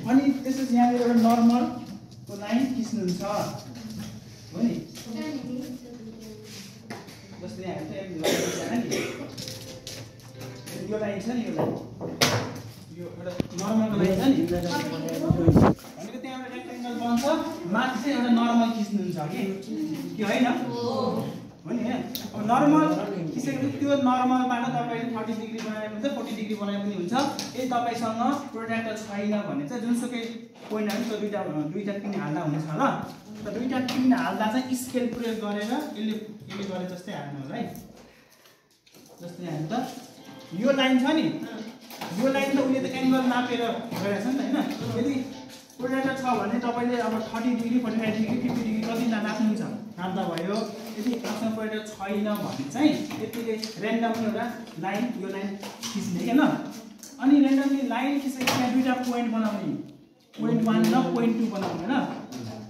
अनि त्यसपछि यहाँनिर एउटा नर्मल को लाइन खिच्नुहुन्छ हो नि जस्तै यहाँ हेर्नु यो लाइन छ नि यो एउटा नर्मलको लाइन छ नि भनेको त्यहाँ एउटा रेक्टेंगल बन्छ माथि चाहिँ एउटा नर्मल खिच्नुहुन्छ कि हैन हो नि अब नर्मल खिचेको त्यो नर्मलबाट तपाईले 30 डिग्री बनाए पनि हुन्छ 40 डिग्री बनाए पनि हुन्छ यदि तपाईसँग प्रोट्र्याक्टर छैन भने चाहिँ जुनसुकै पोइन्टहरु त्यो दुईटा पिन हाल्दा हुन्छ ल त दुईटा पिन हाल्दा चाहिँ स्केल प्रयोग गरेर यसले गरे जस्तै हाल्नु होला है जस्तै यहाँ त यो लाइन छ नि यो लाइन त उले त एंगल नापेर गरेछ नि हैन यदि प्रोट्र्याक्टर छ भने तपाईले अब 30 डिग्री 45 डिग्री 50 डिग्री कति नाप्नुहुन्छ नाप्दा भयो यदि आफ्नो प्रोट्र्याक्टर छैन भने चाहिँ यतिले र्यान्डमली एउटा लाइन यो लाइन खिच्ने हैन अनि र्यान्डमली लाइन खिचेपछि यहाँ दुईटा पोइन्ट बनाउने पोइन्ट 1 र पोइन्ट 2 बनाउने हैन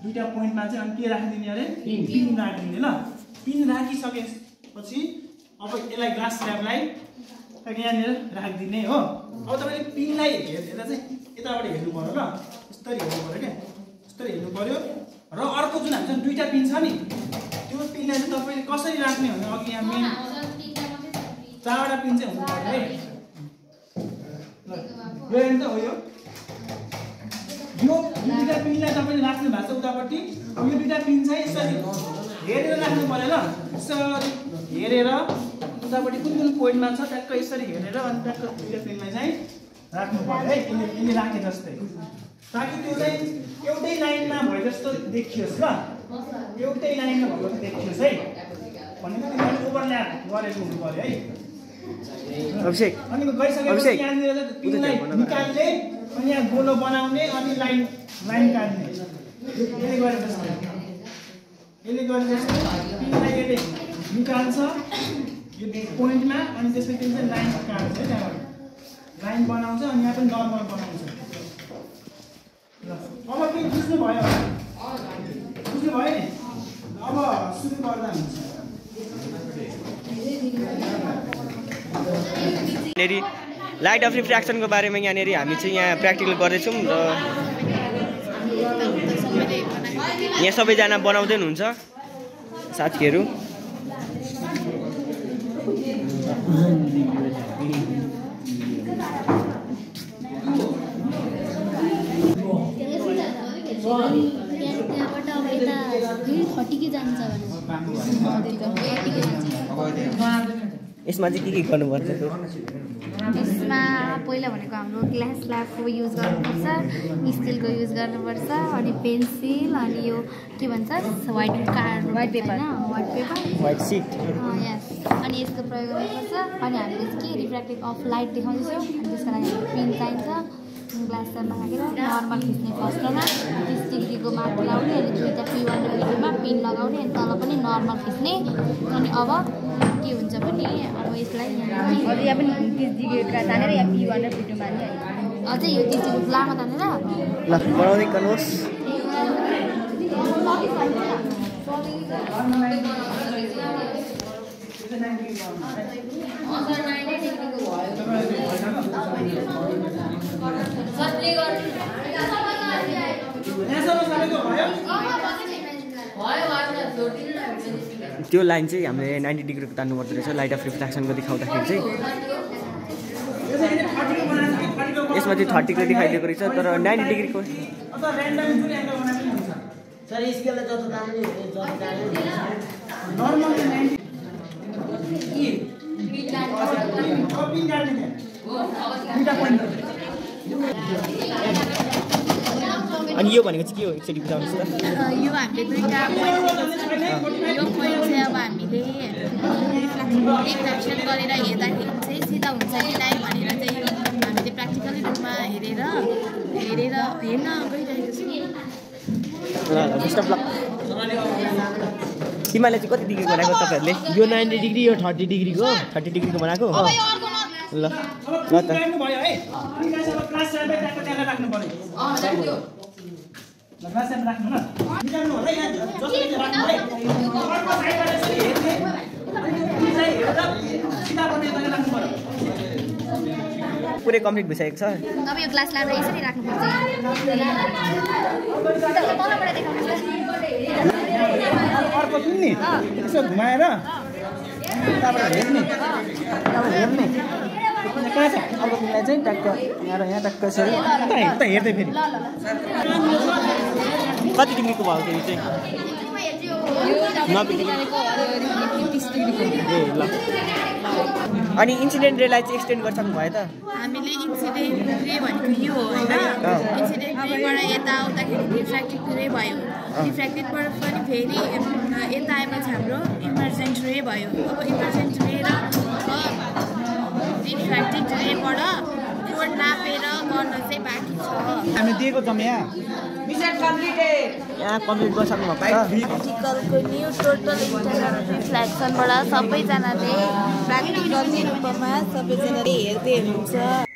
दुईटा पोइन्टमा चाहिँ अनि के राख्दिने अरे पिन राख्दिने ल पिन राखिसकेपछि अब यसलाई ग्लास स्ल्याबलाई यहाँनिर राखिदिने हो अब तपाईले पिनलाई हेर्दा चाहिँ यताबाट हेर्नु पर्यो ल यसरी हेर्नु पर्यो के यसरी हेर्नु पर्यो र अर्को जुन हामीसँग दुईटा पिन छ नि त्यो पिनलाई चाहिँ तपाईले कसरी राख्ने भने अघि यहाँ मेन चारवटा पिन चाहिँ हुनु पर्यो है ल यो हेर्नु त हो यो दुईटा पिनलाई तपाईले राख्नु भएको छ उतापट्टि अब यो दुईटा पिन चाहिँ यसरी हेरेर राख्नु पर्यो ल यसरी हेरेर उतापट्टि कुन पोइन्टमा छ ट्याक्क यसरी हेरेर अनि ट्याक्क दुईटा पिनलाई चाहिँ राख्नु पर्यो है यसले राखे जस्तै ताकि त्यो चाहिँ एउटै लाइनमा भए जस्तो देखियोस् ल एउटै लाइनमा भएको जस्तो देखियोस् है भनेको तिमीले ओभरल्याप गरेको हुनु पर्यो है अभिषेक अनि गइसकेपछि यहाँनिर पिनलाई निकाल्ने अनि यहाँ गोलो बनाउने अनि लाइन काट्ने यसले गरे जस्तो पिनलाई यसले निकाल्छ यो पोइन्टमा अनि त्यसपछि चाहिँ लाइन काट्छ है त्यहाँबाट लाइन बनाउँछ अनि यहाँ पनि नर्मल बनाउँछ ल अब के बुझ्नु भयो बुझ्नु भयो नि अब सुरु गर्दा हुन्छ नेरी लाइट अफ रिफ्र्याक्सनको बारेमा यहाँनेरि हामी चाहिँ यहाँ प्र्याक्टिकल गर्दैछौँ र यहाँ सबैजना बनाउँदै हुनुहुन्छ साथीहरू त्यहाँबाट अब यता 30 जान्छ यसमा चाहिँ के गर्नुपर्छ यसमा पहिला भनेको हाम्रो ग्लास स्ल्याबको युज गर्नुपर्छ स्टिलको युज गर्नुपर्छ अनि पेन्सिल अनि यो के भन्छ व्हाइट पेपर व्हाइट सिट यस अनि यसको प्रयोग गर्नुपर्छ अनि हामीले के रिफ्र्याक्टिभ अफ लाइट देखाउँदैछौँ अनि त्यसको लागि पिन चाहिन्छ ग्लास स्ल्याबमा राखेर नर्मल खिच्ने फर्स्टमा 30 डिग्रीको माथि लाउने अनि दुईटा P1 र P2 मा पिन लगाउने अनि तल पनि नर्मल खिच्ने अनि अब के हुन्छ भने अब यसलाई यहाँ पनि 30 डिग्रीका तानेर यहाँ P1 र P2 मा नि अझै यो 30 डिग्री लामो तानेर ल बनाउँदै गर्नुहोस् त्यो लाइन चाहिँ हामीले 90 डिग्रीको तान्नुपर्दो रहेछ लाइट अफ रिफ्र्याक्सनको देखाउँदाखेरि चाहिँ यसमा चाहिँ 30 को देखाइदिएको रहेछ तर 90 डिग्रीको नर्मल 90 पिन काट्ने अनि यो भनेको चाहिँ के हो एकचोटि बुझाउनुहोस् त यो हामीले दुईटा यो पोइन्ट चाहिँ अब हामीले रिफ्लेक्सन गरेर हेर्दाखेरि चाहिँ सिधा हुन्छ कि नै भनेर चाहिँ यो हामीले प्र्याक्टिकली रूपमा हेर्न गइरहेको बेस्ट अफ लक तिमीले चाहिँ कति डिग्री बनाएको तपाईँहरूले यो 90 डिग्री यो 30 डिग्रीको 30 डिग्रीको बनाएको ल ल त भयो है क्लास सर्भे त्यहाँ राख्नु पर्यो ल क्लास सर्भे राख्नु ल निकाल्नु होला यहाँ जसरी राख्नु है अर्को साइडबाट यसरी हेर्ने अनि चाहिँ हेरेर सिधा गर्ने त्यहाँ राख्नु पर्यो पुरै कम्प्लिट भइसकेको छ अब यो ग्लास ल्याएर यसरी राख्नुपर्छ तलबाट देखाउनुहोस् अर्को किन्ने यसो घुमाएर त्यहाँबाट हेर्ने हेर्ने कहाँ छ अब तिमीलाई चाहिँ ट्याक्क यहाँ ट्याक्क यसरी उता हेर्दै फेरि कति डिग्रीको भयो त्यो चाहिँ 90 डिग्री ए ल अनि इन्सिडेन्ट रेलाई चाहिँ एक्सटेन्ड गर्छौँ भयो त हामीले इन्सिडेन्ट रे भनेको यो हो होइन इन्सिडेन्ट रेबाट यता आउँदाखेरि रिफ्र्याक्टिभ रे भयो रिफ्र्याक्टिभबाट पनि फेरि यता आएपछि हाम्रो इमर्जेन्ट रे भयो अब इमर्जेन्ट रे र रिफ्र्याक्टिभ रेबाट त्यो नापेर गर्न चाहिँ बाँकी छ हामी दिएको छौँ यहाँ यहाँ कम्प्लिट गरिसक्नु भएको छ प्र्याक्टिकलको न्यू टोटल इन्टरनल रिफ्लेक्सनबाट सबैजनाले प्र्याक्टिकल रूपमा सबैजनाले हेर्दै हुनुहुन्छ